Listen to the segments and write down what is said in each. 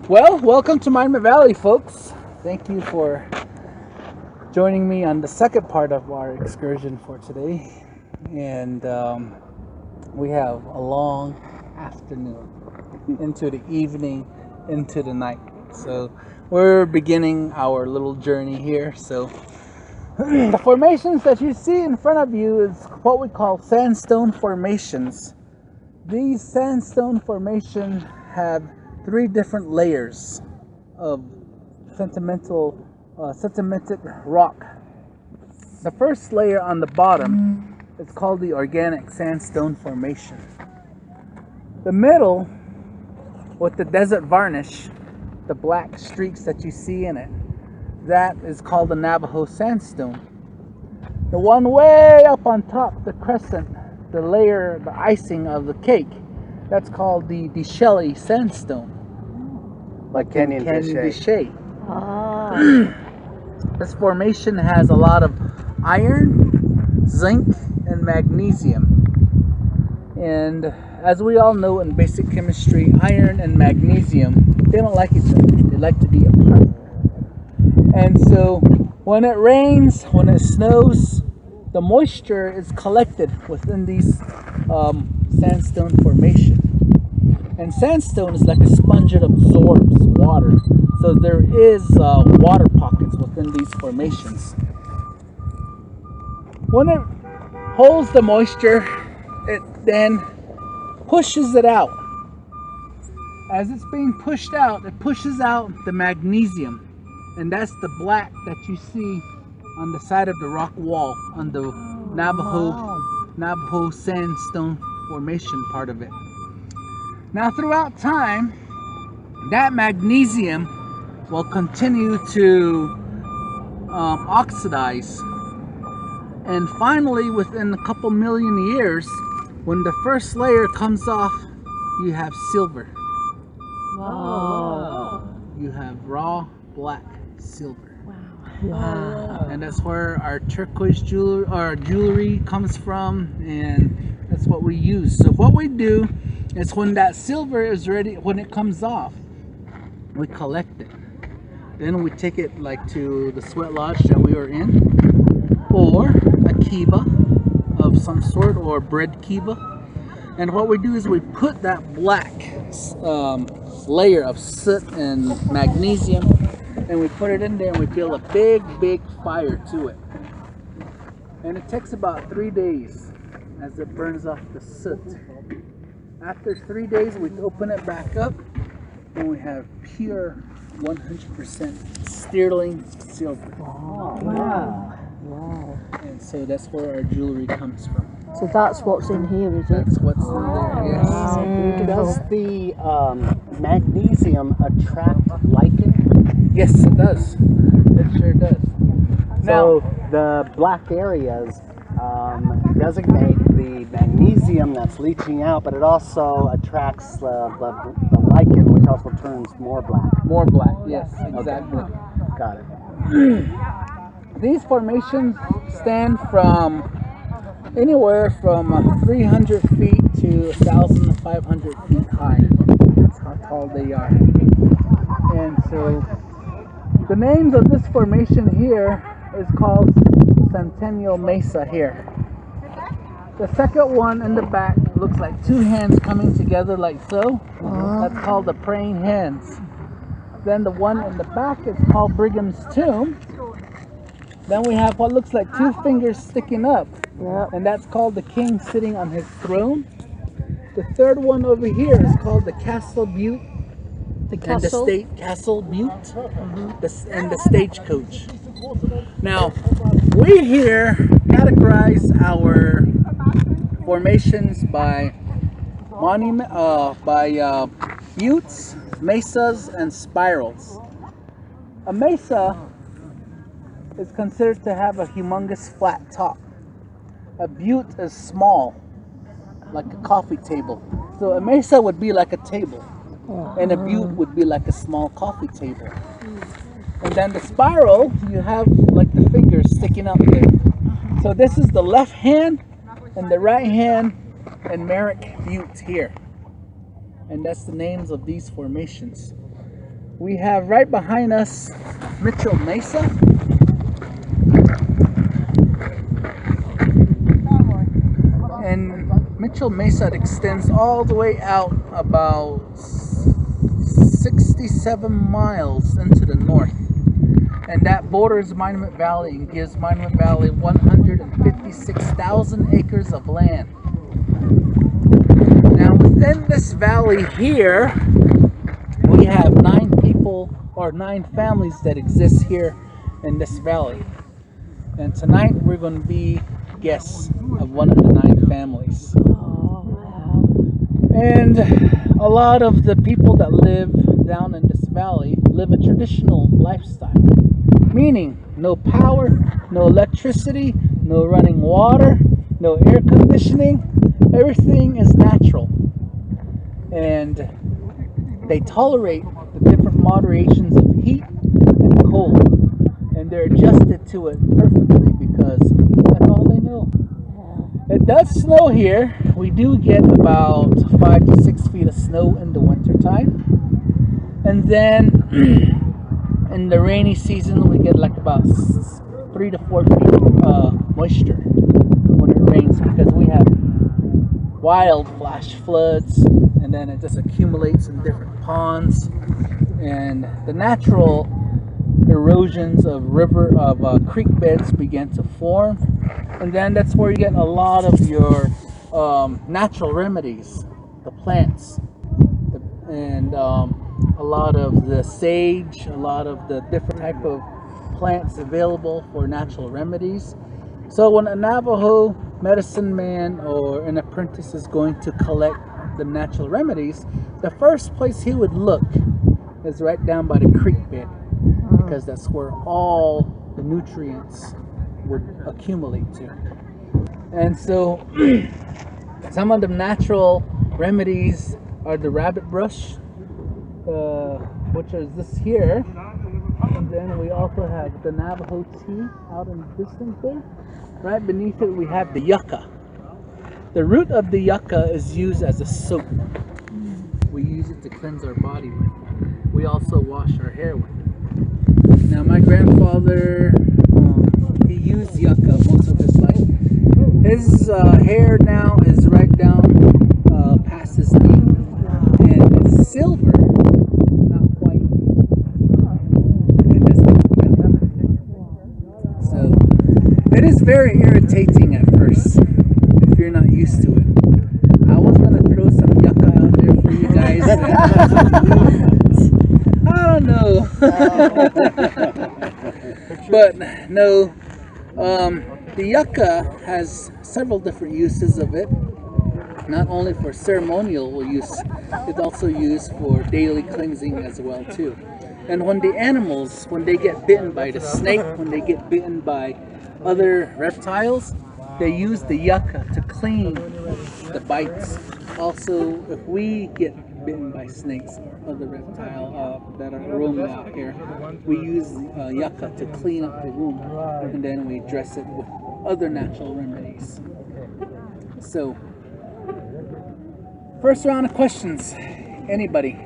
Well, welcome to Miami Valley, folks. Thank you for joining me on the second part of our excursion for today. And we have a long afternoon into the evening, into the night. So we're beginning our little journey here. So the formations that you see in front of you is what we call sandstone formations. These sandstone formations have three different layers of sedimented rock. The first layer on the bottom is called the organic sandstone formation. The middle, with the desert varnish, the black streaks that you see in it, that is called the Navajo sandstone. The one way up on top, the crescent, the layer, the icing of the cake, that's called the Shelly sandstone. Like Canyon Vichet. Ah. This formation has a lot of iron, zinc, and magnesium. And as we all know in basic chemistry, iron and magnesium, they don't like each other. They like to be apart. And so when it rains, when it snows, the moisture is collected within these sandstone formation. And sandstone is like a sponge that absorbs water. So there is water pockets within these formations. When it holds the moisture, it then pushes it out. As it's being pushed out, it pushes out the magnesium. And that's the black that you see on the side of the rock wall on the Navajo sandstone formation part of it. Now throughout time, that magnesium will continue to oxidize, and finally within a couple million years, when the first layer comes off, you have silver. Wow. You have raw black silver. Wow. And that's where our turquoise jewelry comes from, and that's what we use. So what we do is when that silver is ready, when it comes off, we collect it. Then we take it like to the sweat lodge that we were in, or a kiva of some sort, or bread kiva. And what we do is we put that black layer of soot and magnesium, and we put it in there, and we build a big fire to it. And it takes about 3 days as it burns off the soot. After 3 days, we open it back up, and we have pure 100% sterling silver. Wow. And so that's where our jewelry comes from. So that's what's in here, is it? That's what's in there, yes. Does the magnesium attract lichen? Yes, it does. It sure does. So the black areas designate the magnesium that's leaching out, but it also attracts the lichen, which also turns more black. More black, yes, exactly. Got it. These formations stand from anywhere from 300 feet to 1,500 feet high. That's how tall they are. And so the names of this formation here is called Centennial Mesa here. The second one in the back looks like two hands coming together like so. That's called the praying hands. Then the one in the back is called Brigham's Tomb. Then we have what looks like two fingers sticking up, and that's called the king sitting on his throne. The third one over here is called the Castle Butte. And the state Castle Butte, and the stagecoach. Now, we here categorize our formations by buttes, mesas, and spirals. A mesa is considered to have a humongous flat top. A butte is small, like a coffee table. So a mesa would be like a table, and a butte would be like a small coffee table. And then the spiral, you have like the fingers sticking up there. So this is the left hand and the right hand and Merrick Butte here. And that's the names of these formations. We have right behind us Mitchell Mesa. And Mitchell Mesa extends all the way out about 67 miles into the north. And that borders Monument Valley and gives Monument Valley 156,000 acres of land. Now within this valley here, we have 9 people or 9 families that exist here in this valley. And tonight we're going to be guests of one of the 9 families. And a lot of the people that live down in this valley live a traditional lifestyle. Meaning, no power, no electricity, no running water, no air conditioning. Everything is natural. And they tolerate the different moderations of heat and cold. And they're adjusted to it perfectly because that's all they know. It does snow here. We do get about 5 to 6 feet of snow in the winter time. And then in the rainy season, we get like about 3 to 4 feet moisture when it rains because we have wild flash floods, and then it just accumulates in different ponds, and the natural erosions of creek beds begin to form, and then that's where you get a lot of your natural remedies, the plants, and a lot of the sage, a lot of the different type of plants available for natural remedies. So when a Navajo medicine man or an apprentice is going to collect the natural remedies, the first place he would look is right down by the creek bed, because that's where all the nutrients would accumulate to. And so some of the natural remedies are the rabbit brush, which is this here, and then we also have the Navajo tea out in the distance there. Right beneath it we have the yucca. The root of the yucca is used as a soap. We use it to cleanse our body with. We also wash our hair with it. Now my grandfather, he used yucca most of his life. His hair now is right down past his knee, and it's silver, not white. And that's so it is very irritating at first if you're not used to it. I was gonna throw some yucca out there for you guys. I don't know. But no, the yucca has several different uses of it. Not only for ceremonial use, it's also used for daily cleansing as well too. And when the animals, when they get bitten by the snake, when they get bitten by other reptiles, they use the yucca to clean the bites. Also, if we get bitten by snakes or other reptile that are roaming out here, we use yucca to clean up the wound, and then we dress it with other natural remedies. So, first round of questions. Anybody?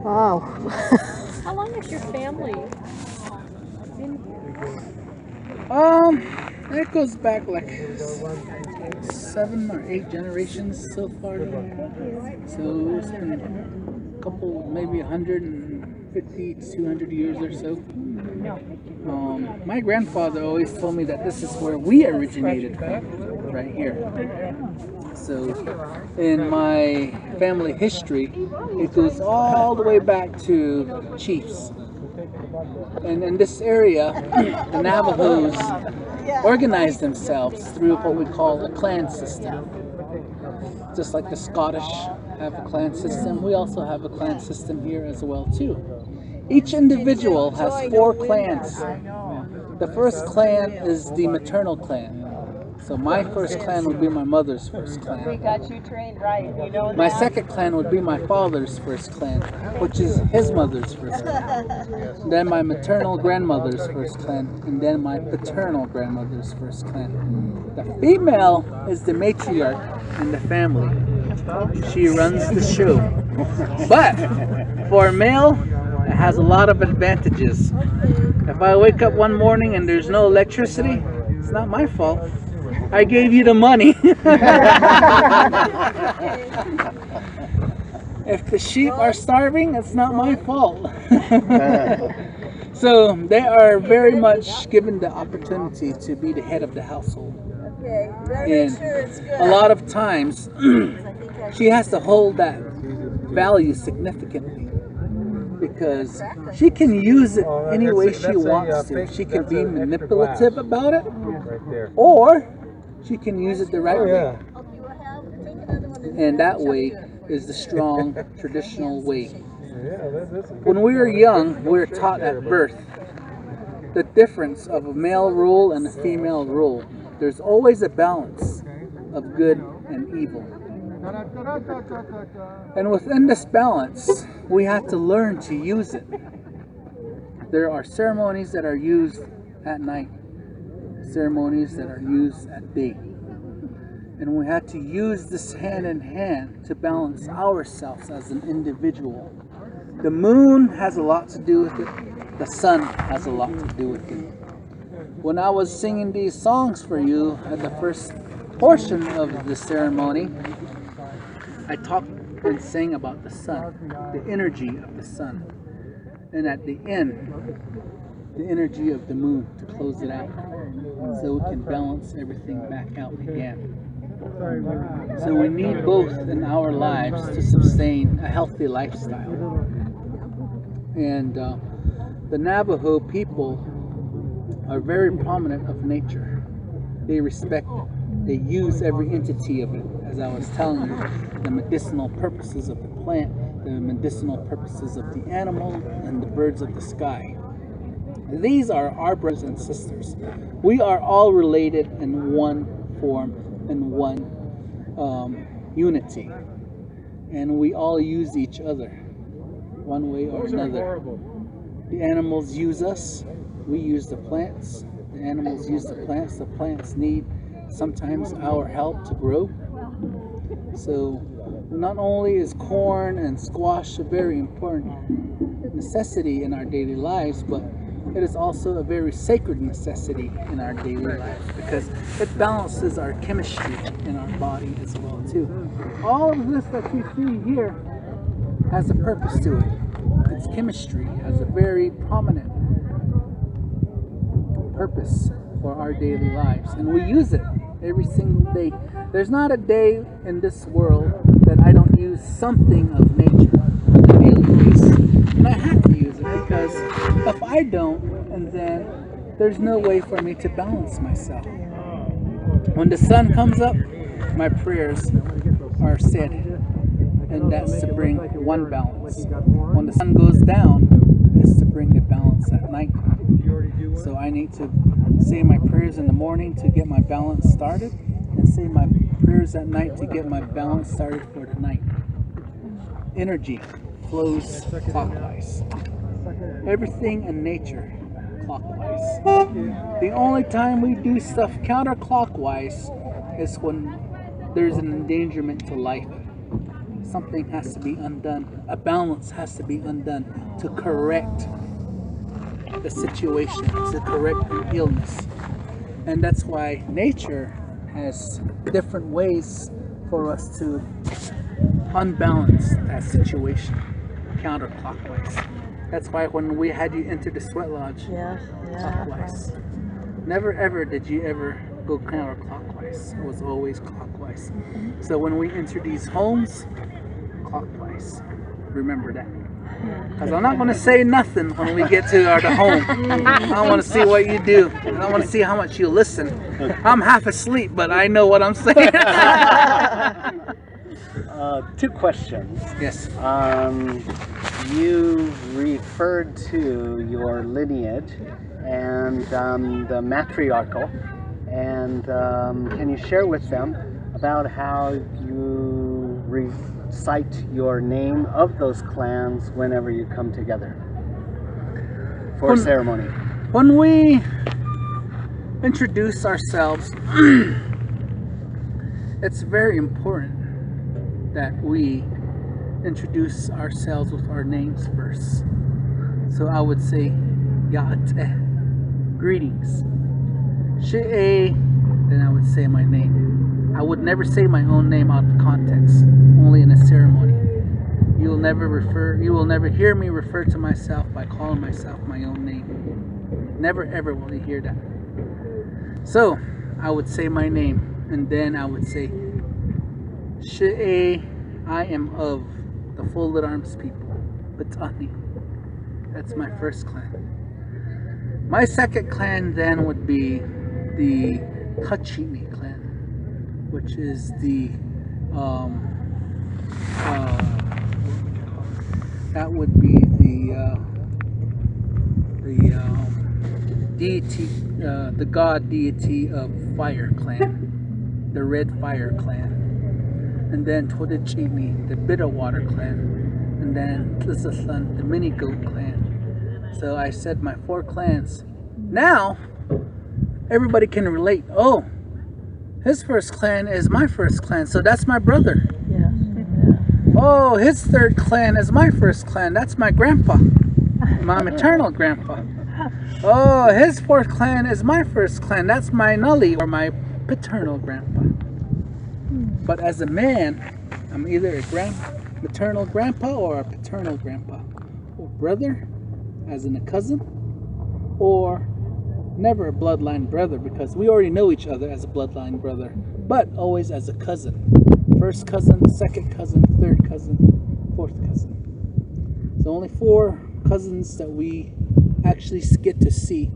Wow. How long has your family been here? It goes back like 7 or 8 generations so far. So it's been a couple, maybe 150 to 200 years or so. My grandfather always told me that this is where we originated from, right here. So in my family history, it goes all the way back to chiefs. And in this area, the Navajos organize themselves through what we call a clan system. Just like the Scottish have a clan system, we also have a clan system here as well too. Each individual has 4 clans. The first clan is the maternal clan. So my first clan would be my mother's first clan. We got you trained right. You know My that. second clan would be my father's first clan, which is his mother's first clan. Then my maternal grandmother's first clan, and then my paternal grandmother's first clan. The female is the matriarch in the family. She runs the show. But for a male, it has a lot of advantages. If I wake up one morning and there's no electricity, it's not my fault. I gave you the money. If the sheep are starving, it's not my fault. So they are very much given the opportunity to be the head of the household. And a lot of times, she has to hold that value significantly because she can use it any way she wants to. She can be manipulative about it, or she can use it the right way. And that way is the strong traditional way. When we were young, we were taught at birth the difference of a male rule and a female rule. There's always a balance of good and evil. And within this balance, we have to learn to use it. There are ceremonies that are used at night, ceremonies that are used at day. And we have to use this hand in hand to balance ourselves as an individual. The moon has a lot to do with it. The sun has a lot to do with it. When I was singing these songs for you at the first portion of the ceremony, I talked and sang about the sun, the energy of the sun. And at the end, the energy of the moon to close it out so we can balance everything back out again. So we need both in our lives to sustain a healthy lifestyle. And the Navajo people are very prominent of nature. They respect it. They use every entity of it. As I was telling you, the medicinal purposes of the plant, the medicinal purposes of the animal, and the birds of the sky. These are our brothers and sisters. We are all related in one form, in one unity. And we all use each other, one way or another. The animals use us, we use the plants. The animals use the plants need sometimes our help to grow. So not only is corn and squash a very important necessity in our daily lives, but it is also a very sacred necessity in our daily lives because it balances our chemistry in our body as well too. All of this that you see here has a purpose to it. Its chemistry has a very prominent purpose for our daily lives, and we use it every single day. There's not a day in this world that I don't use something of nature on a daily basis, and I have to use it because if I don't, and then there's no way for me to balance myself. When the sun comes up, my prayers are said, and that's to bring one balance. When the sun goes down, it's to bring the balance at night. So I need to say my prayers in the morning to get my balance started, and say my prayers at night to get my balance started for the night. Energy flows clockwise. Everything in nature clockwise. The only time we do stuff counterclockwise is when there's an endangerment to life. Something has to be undone. A balance has to be undone to correct the situation, to correct the illness. And that's why nature has different ways for us to unbalance that situation counterclockwise. That's why when we had you enter the sweat lodge, clockwise. Never ever did you ever go counterclockwise. It was always clockwise. So when we enter these homes, clockwise. Remember that. Because I'm not going to say nothing when we get to the home. I want to see what you do. I want to see how much you listen. I'm half asleep, but I know what I'm saying. 2 questions. Yes. You referred to your lineage and the matriarchal, and can you share with them about how you recite your name of those clans whenever you come together for ceremony? When we introduce ourselves, it's very important that we introduce ourselves with our names first. So I would say Ya'ate, greetings. She'e, then I would say my name. I would never say my own name out of context, only in a ceremony. You will never hear me refer to myself by calling myself my own name. Never ever will you hear that. So I would say my name, and then I would say She'e, I am of the Folded Arms people, Batani. That's my first clan. My second clan then would be the Kachini clan, which is the that would be the deity, the god deity of Fire clan, the Red Fire clan. And then Todichini, the Bitterwater clan, and then Tlisathan, the Mini Goat clan. So I said my 4 clans. Now, everybody can relate. Oh, his first clan is my first clan, so that's my brother. Yeah. Oh, his third clan is my first clan, that's my grandpa, my maternal grandpa. Oh, his fourth clan is my first clan, that's my Nully, or my paternal grandpa. But as a man, I'm either a maternal grandpa or a paternal grandpa. Or brother, as in a cousin, or never a bloodline brother, because we already know each other as a bloodline brother, but always as a cousin. First cousin, second cousin, third cousin, fourth cousin. So only 4 cousins that we actually get to see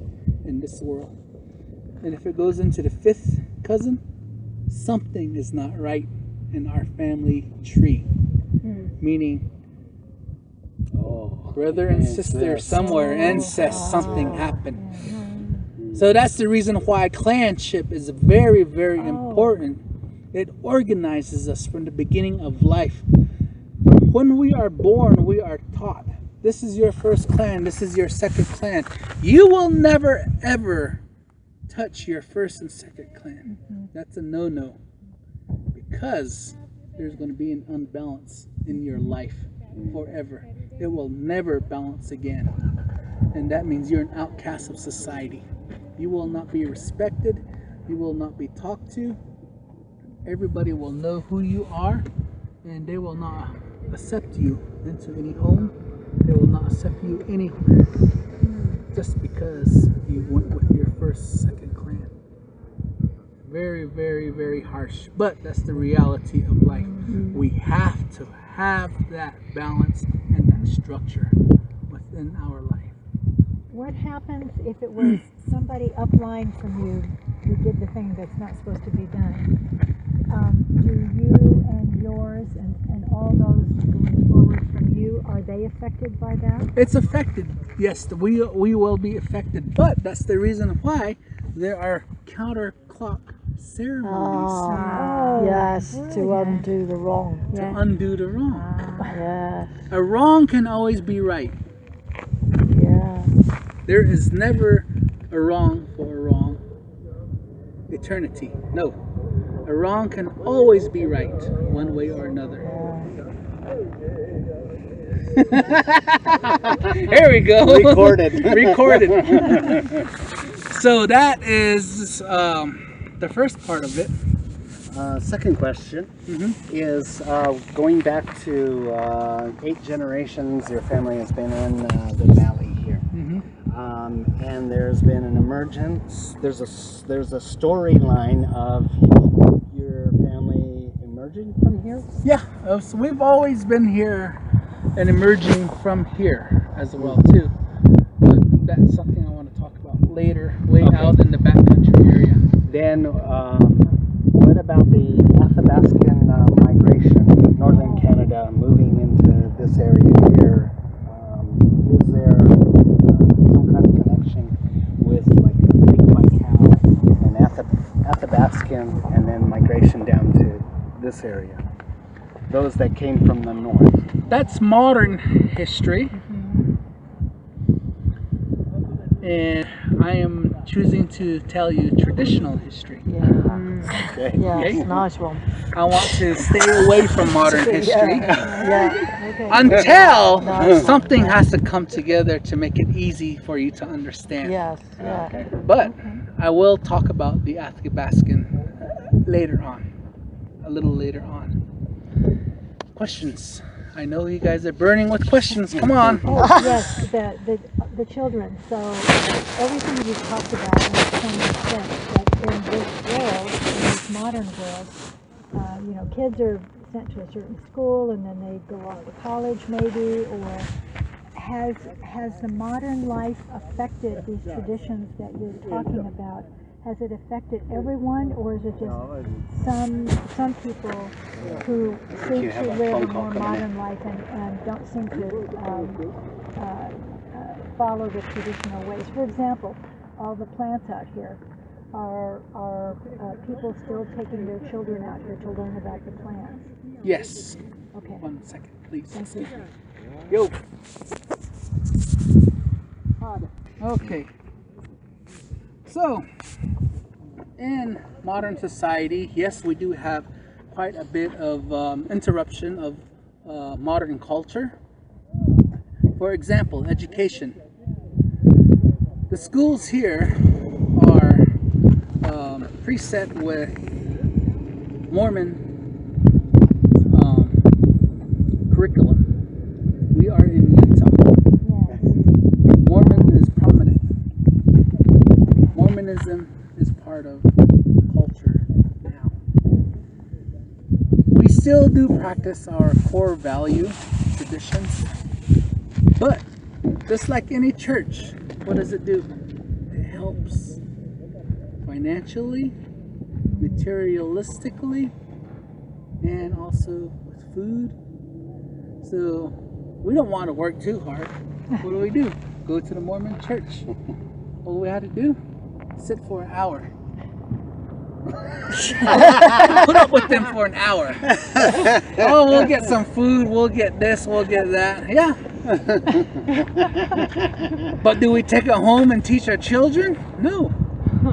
in this world. And if it goes into the 5th cousin, something is not right in our family tree. Meaning, brother and sister somewhere, incest, something happened. So that's the reason why clanship is very, very important. It organizes us from the beginning of life. When we are born, we are taught, this is your first clan, this is your second clan. You will never ever touch your first and second clan. That's a no-no, because there's going to be an unbalance in your life forever. It will never balance again, and that means you're an outcast of society. You will not be respected, you will not be talked to. Everybody will know who you are, and they will not accept you into any home. They will not accept you anywhere, just because you went with your first, second clan. Very, very, very harsh, but that's the reality of life. We have to have that balance and that structure within our life. What happens if it was somebody upline from you who did the thing that's not supposed to be done? Do you and yours and all those going forward from you, are they affected by that? It's affected, yes, we will be affected, but that's the reason why there are counterclock ceremonies Yes, to brilliant. undo the wrong. to undo the wrong. Yes, A wrong can always be right. yeah. There is never a wrong for a wrong eternity. No. A wrong can always be right, one way or another. Here we go. Recorded. Recorded. So that is the first part of it. Second question is going back to 8 generations your family has been in the valley here. And there's been an emergence. There's a storyline of your family emerging from here. Yeah, so we've always been here and emerging from here as well too. But that's something I want to talk about later, way out in the backcountry area. Then what about the Athabascan migration, northern Canada, moving into this area here? Is there some kind of connection with like Lake Baikal and Athabascan, and then migration down to this area? Those that came from the north. That's modern history. And I am choosing to tell you traditional history. Yeah. Okay. Yes, Okay. nice one. I want to stay away from modern history Yeah. Okay. until Nice. something has to come together to make it easy for you to understand. Yes. Yeah. But I will talk about the Athabascan later on, a little later on. Questions? I know you guys are burning with questions. Come on. Oh, yes, the children. So everything you've talked about makes plenty of sense. But in this world, in this modern world, kids are sent to a certain school and then they go off to college maybe, or has the modern life affected these traditions that you're talking about? Has it affected everyone, or is it just some people who seem to live a more modern life and don't seem to follow the traditional ways? For example, all the plants out here, are people still taking their children out here to learn about the plants? Yes. Okay. 1 second, please. Thank you. Yo. Okay. So, in modern society, yes, we do have quite a bit of interruption of modern culture. For example, education. The schools here are preset with Mormon curriculum. We are in Utah. Yes. Mormon is prominent. Mormonism is part of culture now. We still do practice our core value traditions, but just like any church, what does it do? It helps financially, materialistically, and also with food. So we don't want to work too hard. What do? Go to the Mormon church. All we had to do, sit for an hour. Put up with them for an hour. Oh, we'll get some food, we'll get this, we'll get that. Yeah. But do we take it home and teach our children? No.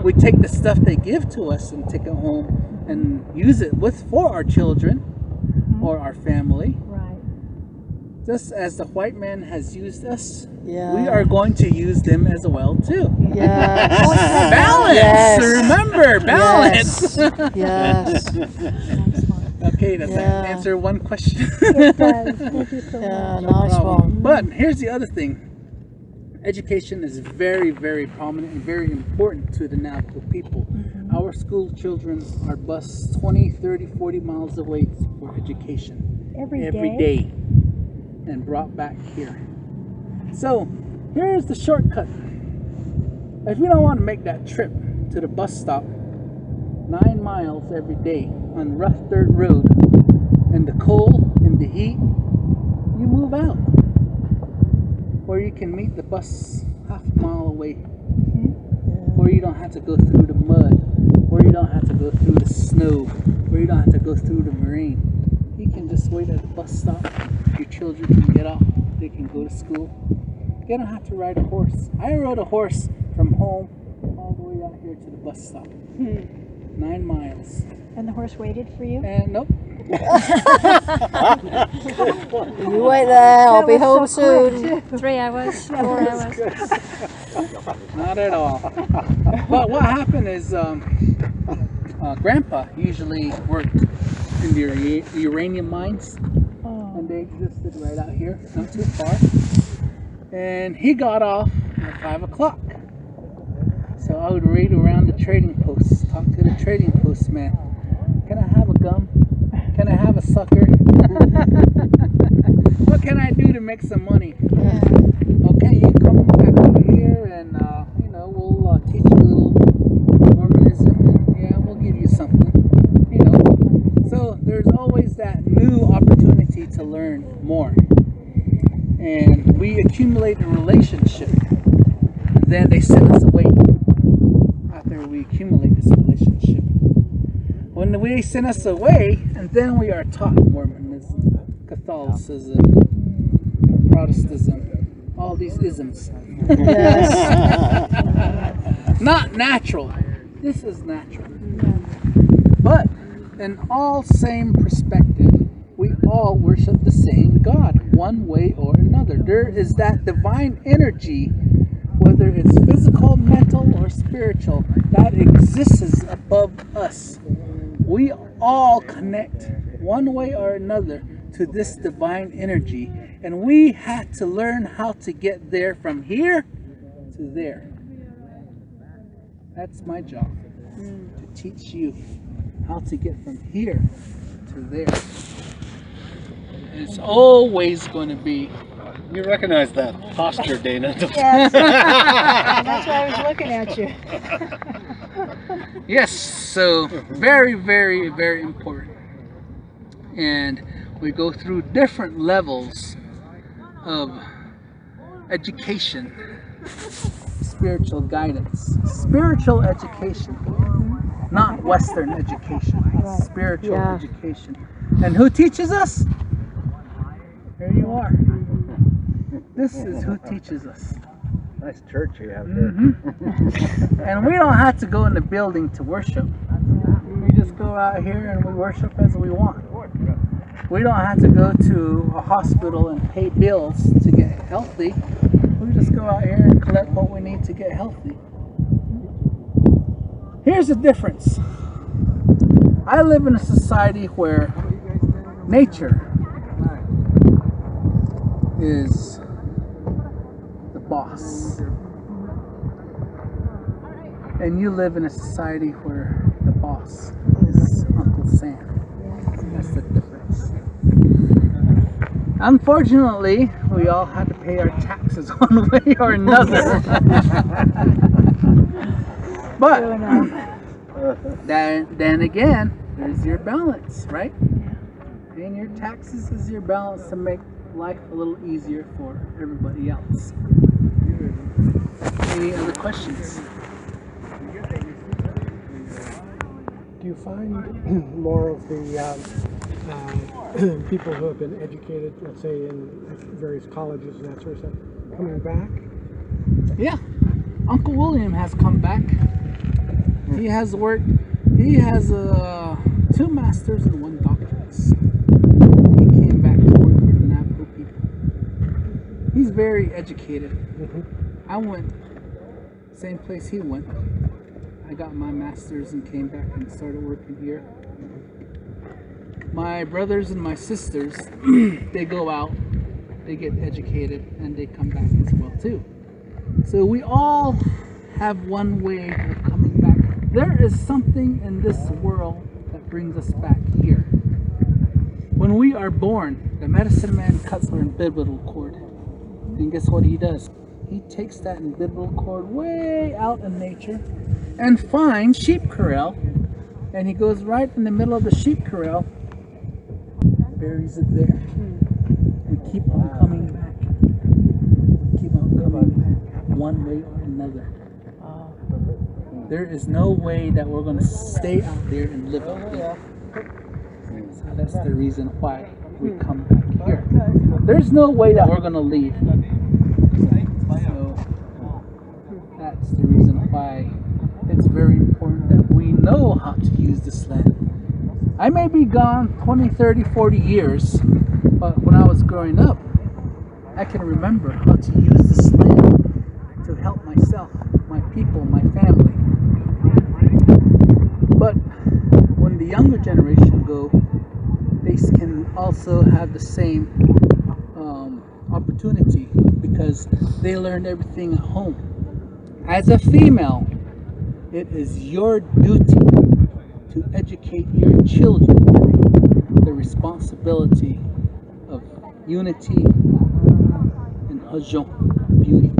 We take the stuff they give to us and take it home and use it for our children or our family. Right. Just as the white man has used us, Yeah. we are going to use them as well too. Yes. Balance! Yes. Remember, balance! Yes. Nice one. Okay, does that Yeah. answer one question? It does. Thank you so Yeah, much. nice one. But here's the other thing. Education is very, very prominent and very important to the Navajo people. Our school children are bused 20, 30, 40 miles away for education. Every day. And brought back here. So, here's the shortcut. If you don't want to make that trip to the bus stop 9 miles every day on rough dirt road in the cold, in the heat, you move out. Or you can meet the bus half a mile away. Or you don't have to go through the mud. Or you don't have to go through the snow. Or you don't have to go through the rain. You can just wait at the bus stop. Your children can get off. They can go to school. They don't have to ride a horse. I rode a horse from home all the way out here to the bus stop. 9 miles. And the horse waited for you? And nope. You wait there, I'll be That home was so soon. quick. 3 hours, 4 hours. Not at all. But what happened is Grandpa usually worked in the uranium mines. And they existed right out here, not too far. And he got off at 5 o'clock. So I would raid around the trading posts, talk to the trading post man. Can I have a gum? Can I have a sucker? What can I do to make some money? Okay, you come back over here and we'll teach you a little Mormonism and yeah, we'll give you something. So there's always that new opportunity to learn more. And we accumulate a relationship. And then they send us away after we accumulate this relationship. When they send us away, and then we are taught Mormonism, Catholicism, Protestantism, all these isms. Not natural. This is natural. But in all same perspective, we all worship the same God, one way or another. There is that divine energy, whether it's physical, mental, or spiritual, that exists above us. We all connect one way or another to this divine energy, and we had to learn how to get there from here to there. That's my job, to teach you how to get from here to there. It's always going to be. You recognize that posture, Dana. Yes. That's why I was looking at you. Yes, so very, very, very important. And we go through different levels of education, spiritual guidance, spiritual education, not Western education, spiritual education. And who teaches us? Here you are. This is who teaches us. Nice church you have there. And we don't have to go in the building to worship. We just go out here and we worship as we want. We don't have to go to a hospital and pay bills to get healthy. We just go out here and collect what we need to get healthy. Here's the difference. I live in a society where nature is the boss. And you live in a society where the boss is Uncle Sam. That's the difference. Unfortunately, we all have to pay our taxes one way or another. But then again, there's your balance, right? Paying your taxes is your balance to make life a little easier for everybody else. Any other questions? Do you find more of the people who have been educated, let's say in various colleges and that sort of stuff, coming back? Yeah, Uncle William has come back. He has worked. He has 2 masters and 1 doctorate. He came back to work for the Navajo people. He's very educated. I went same place he went. I got my master's and came back and started working here. My brothers and my sisters, they go out, they get educated, and they come back as well too. So we all have one way of coming back. There is something in this world that brings us back here. When we are born, the medicine man cuts our umbilical cord. And guess what he does? He takes that umbilical cord way out in nature and finds sheep corral, and he goes right in the middle of the sheep corral, buries it there. We keep on coming back. Keep on coming back, one way or another. There is no way that we're going to stay out there and live out there. So that's the reason why we come back here. There's no way that we're going to leave. So that's the reason why it's very important that we know how to use this land. I may be gone 20, 30, 40 years, but when I was growing up, I can remember how to use this land to help myself, my people, my family. But when the younger generation go, they can also have the same opportunity because they learned everything at home. As a female, it is your duty to educate your children the responsibility of unity and Hajon, beauty.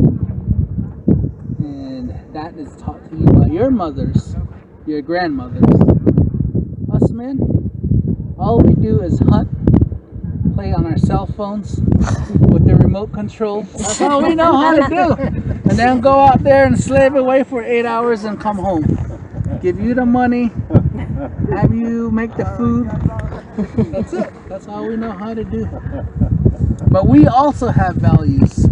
And that is taught to you by your mothers, your grandmothers. Us men, all we do is hunt, play on our cell phones with the remote control. That's all we know how to do. And then go out there and slave away for 8 hours and come home. Give you the money, have you make the food. That's it. That's all we know how to do. But we also have values.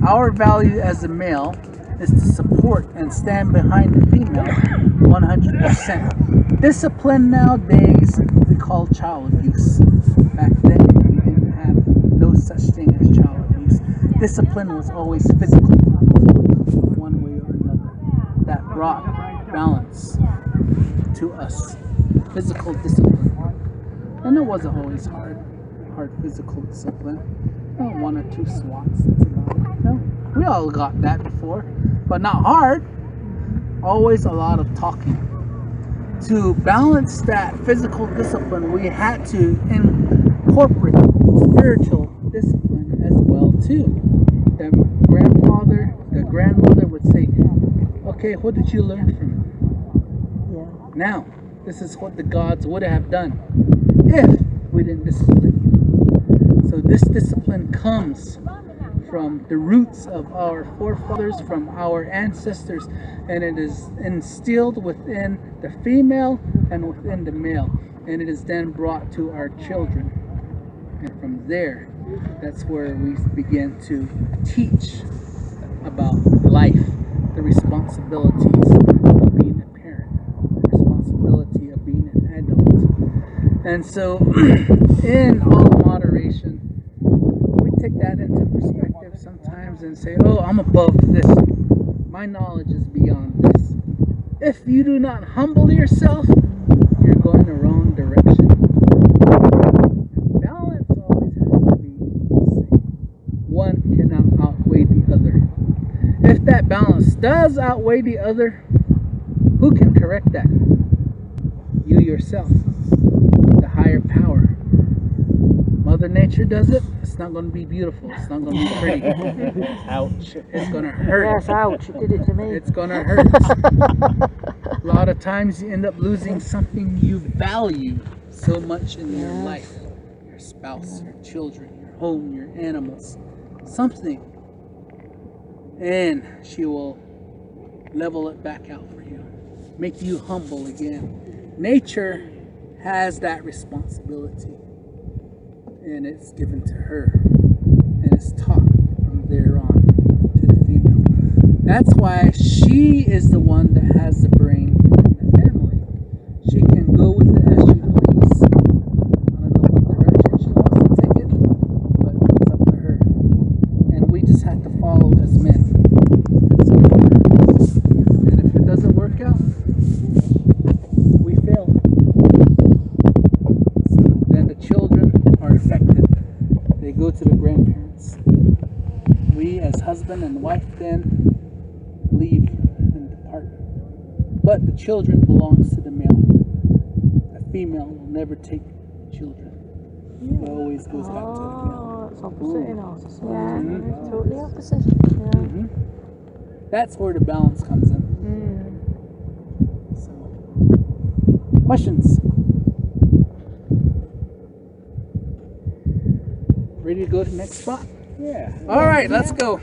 Our value as a male is to support and stand behind the female 100%. Discipline nowadays we call child abuse. Back then we didn't have no such thing as child abuse. Discipline was always physical, one way or another. That brought balance to us. Physical discipline. And it wasn't always hard physical discipline. Oh, one or two swats. That's about it. No, we all got that before, but not hard. Always a lot of talking. To balance that physical discipline, we had to incorporate spiritual discipline as well too. The grandmother would say, "Okay, what did you learn from it? Yeah. Now, this is what the gods would have done if we didn't discipline you." So this discipline comes from the roots of our forefathers, from our ancestors, and it is instilled within the female and within the male, and it is then brought to our children. And from there, that's where we begin to teach about life, the responsibilities of being a parent, the responsibility of being an adult. And so, in all moderation, we take that into perspective sometimes and say, "Oh, I'm above this. My knowledge is beyond this." If you do not humble yourself, you're going the wrong direction. Balance always has to be the same. One cannot outweigh the other. If that balance does outweigh the other, who can correct that? You yourself. The higher power. Mother Nature does it, it's not going to be beautiful. It's not going to be pretty. Ouch. It's going to hurt. Yes, ouch, it did it to me. It's going to hurt. A lot of times you end up losing something you value so much in your life. Your spouse, your children, your home, your animals. Something. And she will level it back out for you. Make you humble again. Nature has that responsibility. And it's given to her, and it's taught from there on to the female. That's why she is the one that has the brain in the family. She can go with it as she please. I don't know what direction she wants to take it, but it's up to her. And we just have to follow as men. It's up to her. And if it doesn't work out, we fail. So then the children are affected. They go to the grandparents. We as husband and wife then leave and depart. But the children belongs to the male. A female will never take children. It always goes back to the male. Oh, it's opposite in our society. Yeah. Mhm. Totally opposite. Yeah. Mhm. That's where the balance comes in. So, questions? Ready to go to the next spot? Yeah. All right, let's go.